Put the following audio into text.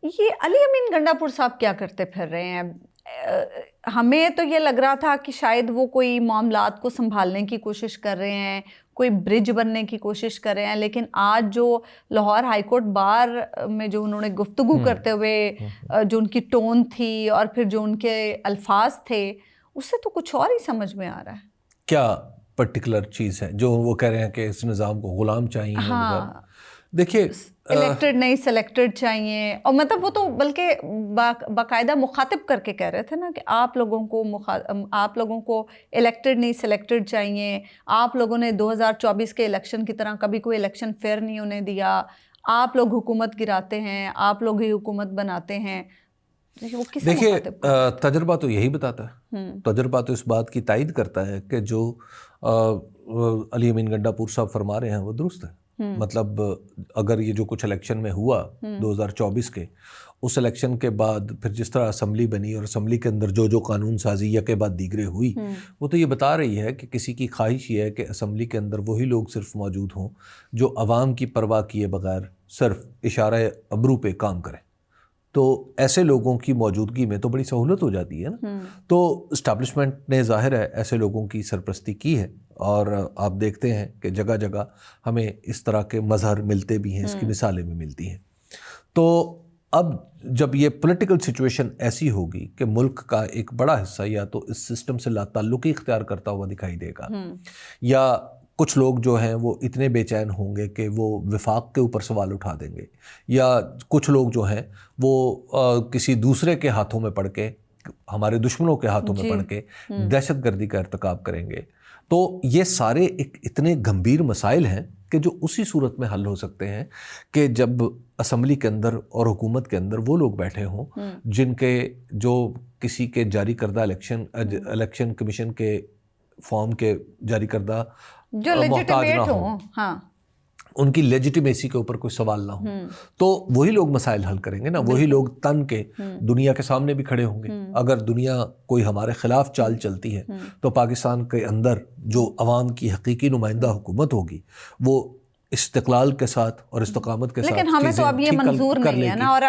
یہ علی امین گنڈاپور صاحب کیا کرتے پھر رہے ہیں؟ ہمیں تو یہ لگ رہا تھا کہ شاید وہ کوئی معاملات کو سنبھالنے کی کوشش کر رہے ہیں، کوئی برج بننے کی کوشش کر رہے ہیں، لیکن آج جو لاہور ہائی کورٹ بار میں جو انہوں نے گفتگو کرتے ہوئے جو ان کی ٹون تھی اور پھر جو ان کے الفاظ تھے، اس سے تو کچھ اور ہی سمجھ میں آ رہا ہے. کیا پرٹیکولر چیز ہے جو وہ کہہ رہے ہیں کہ اس نظام کو غلام چاہیے؟ ہاں، دیکھیے الیکٹڈ نہیں سلیکٹڈ چاہیے، اور مطلب وہ تو بلکہ باقاعدہ مخاطب کر کے کہہ رہے تھے نا کہ آپ لوگوں کو الیکٹڈ نہیں سلیکٹڈ چاہیے. آپ لوگوں نے 2024 کے الیکشن کی طرح کبھی کوئی الیکشن فیئر نہیں ہونے دیا. آپ لوگ حکومت گراتے ہیں، آپ لوگ ہی حکومت بناتے ہیں. دیکھیے تجربہ تو یہی بتاتا ہے، تجربہ تو اس بات کی تائید کرتا ہے کہ جو علی امین گنڈاپور صاحب فرما رہے ہیں وہ درست ہے. مطلب اگر یہ جو کچھ الیکشن میں ہوا 2024 کے، اس الیکشن کے بعد پھر جس طرح اسمبلی بنی اور اسمبلی کے اندر جو قانون سازی یا کے بعد دیگرے ہوئی، وہ تو یہ بتا رہی ہے کہ کسی کی خواہش یہ ہے کہ اسمبلی کے اندر وہی لوگ صرف موجود ہوں جو عوام کی پرواہ کیے بغیر صرف اشارہ ابرو پہ کام کریں. تو ایسے لوگوں کی موجودگی میں تو بڑی سہولت ہو جاتی ہے نا. تو اسٹیبلشمنٹ نے ظاہر ہے ایسے لوگوں کی سرپرستی کی ہے، اور آپ دیکھتے ہیں کہ جگہ جگہ ہمیں اس طرح کے مظہر ملتے بھی ہیں، اس کی مثالیں بھی ملتی ہیں. تو اب جب یہ پولیٹیکل سچویشن ایسی ہوگی کہ ملک کا ایک بڑا حصہ یا تو اس سسٹم سے لا تعلقی اختیار کرتا ہوا دکھائی دے گا، یا کچھ لوگ جو ہیں وہ اتنے بے چین ہوں گے کہ وہ وفاق کے اوپر سوال اٹھا دیں گے، یا کچھ لوگ جو ہیں وہ کسی دوسرے کے ہاتھوں میں پڑ کے، ہمارے دشمنوں کے ہاتھوں میں پڑ کے دہشت گردی کا ارتکاب کریں گے. تو یہ سارے ایک اتنے گمبھیر مسائل ہیں کہ جو اسی صورت میں حل ہو سکتے ہیں کہ جب اسمبلی کے اندر اور حکومت کے اندر وہ لوگ بیٹھے ہوں جن کے جو کسی کے جاری کردہ الیکشن کمیشن کے فارم کے جاری کردہ جو محتاج نہ لیجیٹیمیٹ ہوں، ہاں، ان کی لیجیٹیمیسی کے اوپر کوئی سوال نہ ہو، تو وہی لوگ مسائل حل کریں گے نا. وہی لوگ تن کے دنیا کے سامنے بھی کھڑے ہوں گے. اگر دنیا کوئی ہمارے خلاف چال چلتی ہے تو پاکستان کے اندر جو عوام کی حقیقی نمائندہ حکومت ہوگی وہ استقلال کے ساتھ اور استقامت کے ساتھ لیکن ہمیں تو اب یہ منظور نہیں ہے نا. اور